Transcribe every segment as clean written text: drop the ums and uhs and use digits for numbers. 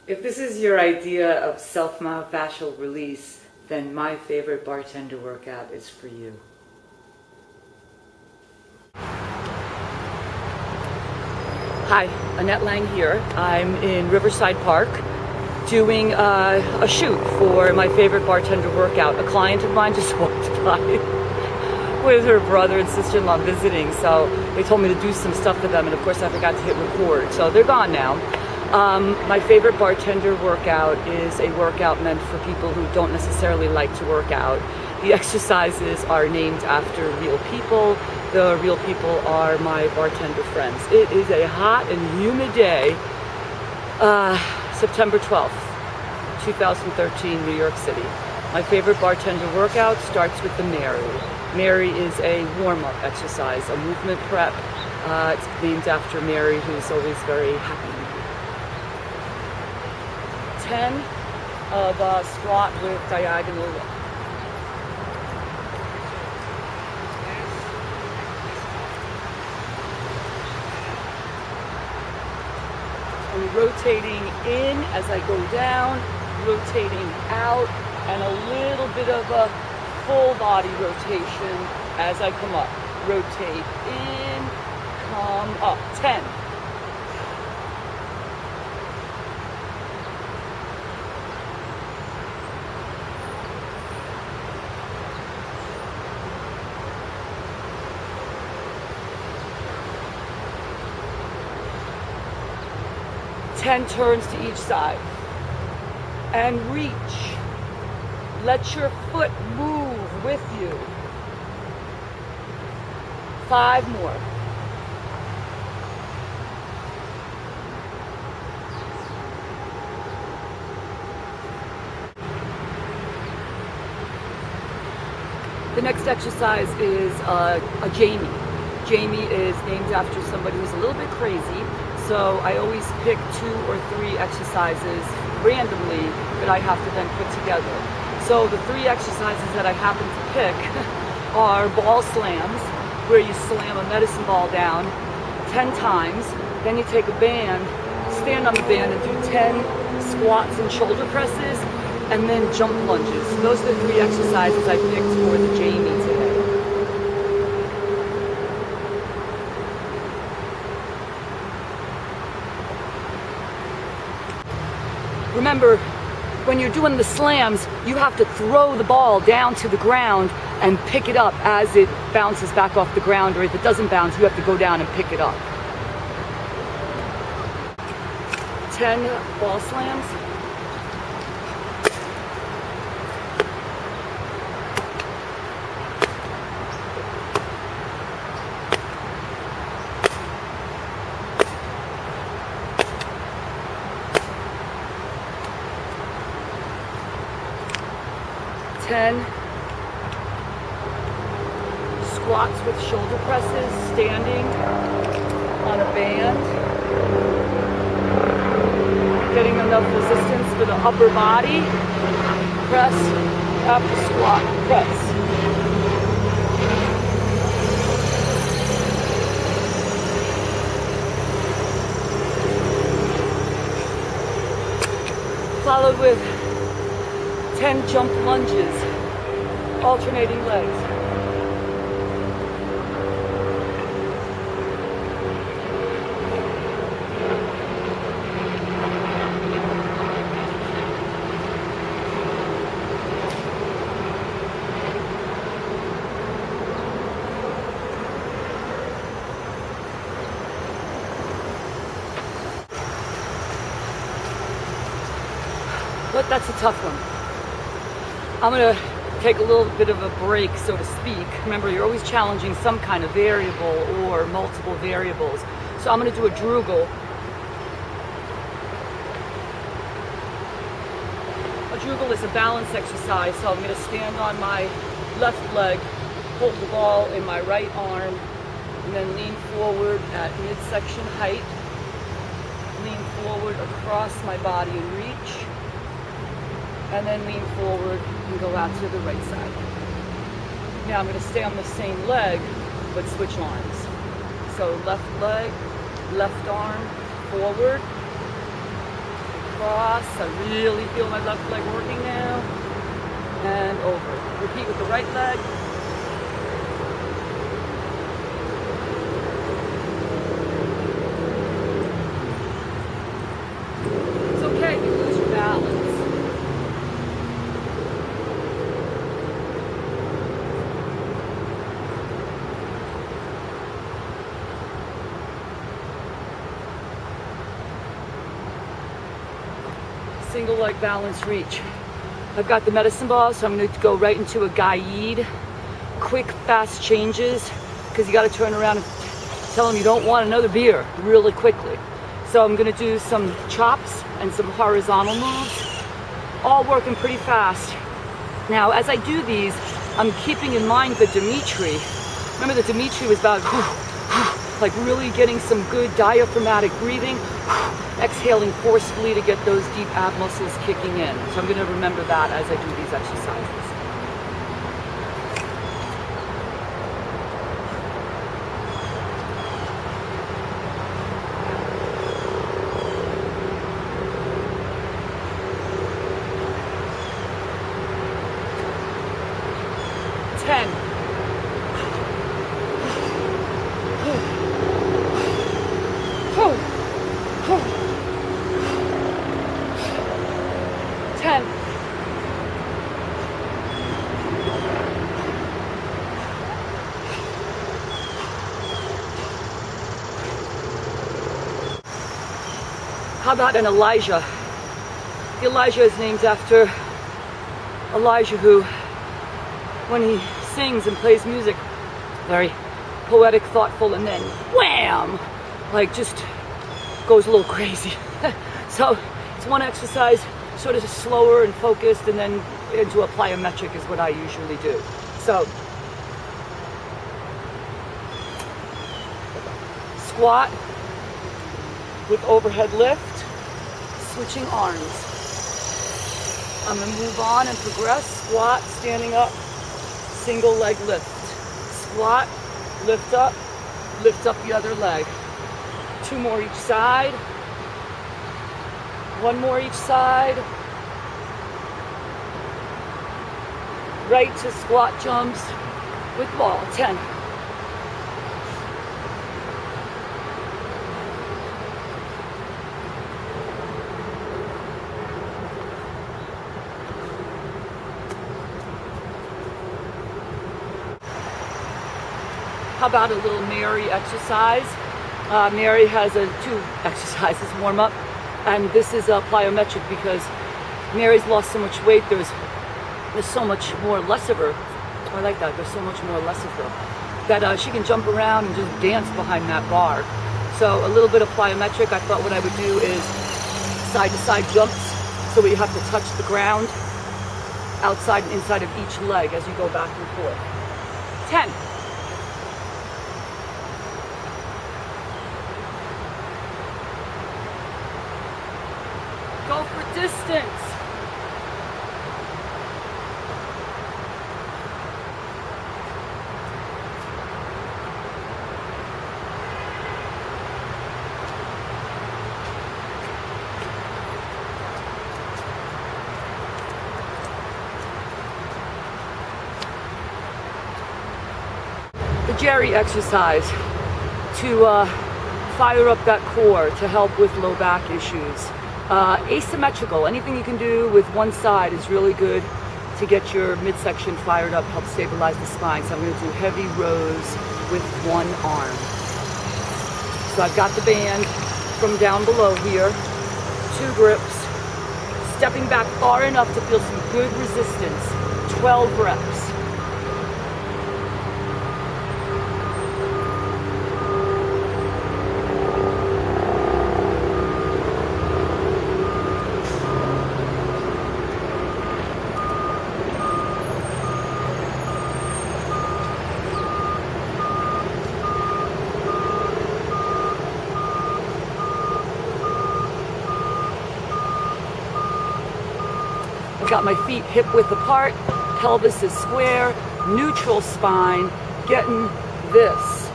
If this is your idea of self-myofascial release, then my favorite bartender workout is for you. Hi, Annette Lang here. I'm in Riverside Park doing a shoot for my favorite bartender workout. A client of mine just walked by with her brother and sister-in-law visiting, so they told me to do some stuff for them, and of course I forgot to hit record, so they're gone now. My favorite bartender workout is a workout meant for people who don't necessarily like to work out. The exercises are named after real people. The real people are my bartender friends. It is a hot and humid day, September 12th, 2013, New York City. My favorite bartender workout starts with the Mary. Mary is a warm-up exercise, a movement prep. It's named after Mary, who's always very happy. 10 of a squat with diagonal look. I'm rotating in as I go down, rotating out, and a little bit of a full body rotation as I come up. Rotate in, come up. 10. Ten turns to each side. And reach. Let your foot move with you. 5 more. The next exercise is a Jamie. Jamie is named after somebody who's a little bit crazy, so I always pick 2 or 3 exercises randomly that I have to then put together. So the 3 exercises that I happen to pick are ball slams, where you slam a medicine ball down 10 times, then you take a band, stand on the band and do 10 squats and shoulder presses, and then jump lunges. Those are the 3 exercises I picked for the Jamie today. Remember, when you're doing the slams, you have to throw the ball down to the ground and pick it up as it bounces back off the ground, or if it doesn't bounce, you have to go down and pick it up. 10 ball slams. Squats with shoulder presses, standing on a band, getting enough resistance for the upper body. Press after squat, press. Followed with 10 jump lunges, alternating legs. But that's a tough one. I'm gonna take a little bit of a break, so to speak. Remember, you're always challenging some kind of variable or multiple variables. So I'm gonna do a Drugel. A Drugel is a balance exercise, so I'm gonna stand on my left leg, hold the ball in my right arm, and then lean forward at midsection height. Lean forward across my body and reach. And then lean forward and go out to the right side. Now I'm going to stay on the same leg, but switch arms. So left leg, left arm, forward, cross. I really feel my left leg working now. And over. Repeat with the right leg. It's okay if you lose your balance. Single leg balance reach. I've got the medicine ball, so I'm going to go right into a guide. Quick, fast changes, because you got to turn around and tell them you don't want another beer really quickly. So I'm going to do some chops and some horizontal moves, all working pretty fast. Now, as I do these, I'm keeping in mind the Dimitri. Remember, the Dimitri was about like really getting some good diaphragmatic breathing, exhaling forcefully to get those deep ab muscles kicking in. So I'm going to remember that as I do these exercises. How about an Elijah? The Elijah is named after Elijah, who, when he sings and plays music, very poetic, thoughtful, and then wham! Like just goes a little crazy. So it's one exercise, sort of slower and focused, and then into a plyometric is what I usually do. So squat with overhead lift, switching arms. I'm going to move on and progress. Squat, standing up, single leg lift. Squat, lift up the other leg. 2 more each side. 1 more each side. Right to squat jumps with ball. 10. How about a little Mary exercise? Mary has 2 exercises, warm up, and this is a plyometric because Mary's lost so much weight. There's so much more less of her. I like that. There's so much more less of her that she can jump around and just dance behind that bar. So a little bit of plyometric. I thought what I would do is side to side jumps, so you have to touch the ground outside and inside of each leg as you go back and forth. 10. Go for distance. The Jerry exercise to fire up that core to help with low back issues. Asymmetrical, anything you can do with one side is really good to get your midsection fired up, help stabilize the spine. So I'm going to do heavy rows with one arm. So I've got the band from down below here, 2 grips, stepping back far enough to feel some good resistance, 12 reps. I've got my feet hip width apart, pelvis is square, neutral spine, getting this.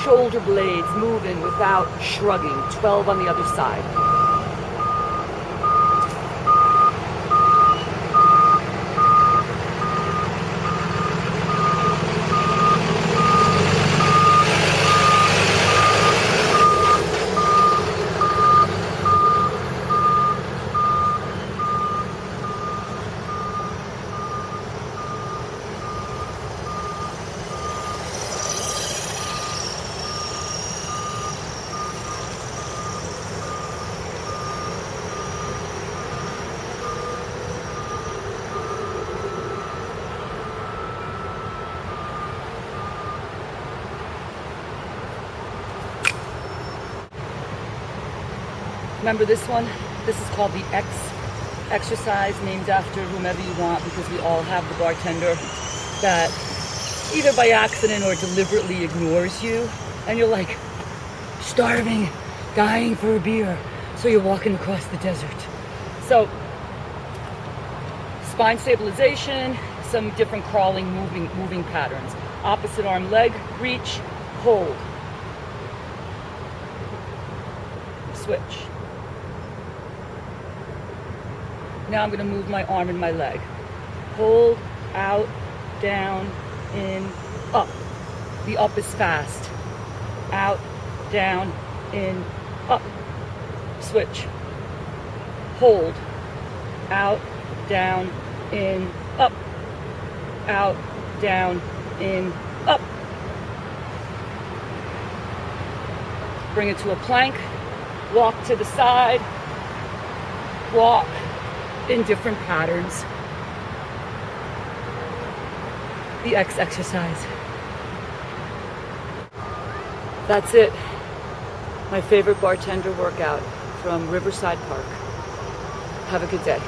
Shoulder blades moving without shrugging. 12 on the other side. Remember this one? This is called the X exercise, named after whomever you want, because we all have the bartender that either by accident or deliberately ignores you, and you're like starving, dying for a beer, so you're walking across the desert. So spine stabilization, some different crawling, moving patterns. Opposite arm leg, reach, hold, switch. Now I'm going to move my arm and my leg. Hold, out, down, in, up. The up is fast. Out, down, in, up. Switch. Hold, out, down, in, up. Out, down, in, up. Bring it to a plank. Walk to the side. Walk in different patterns. The X exercise. That's it. My favorite bartender workout from Riverside Park. Have a good day.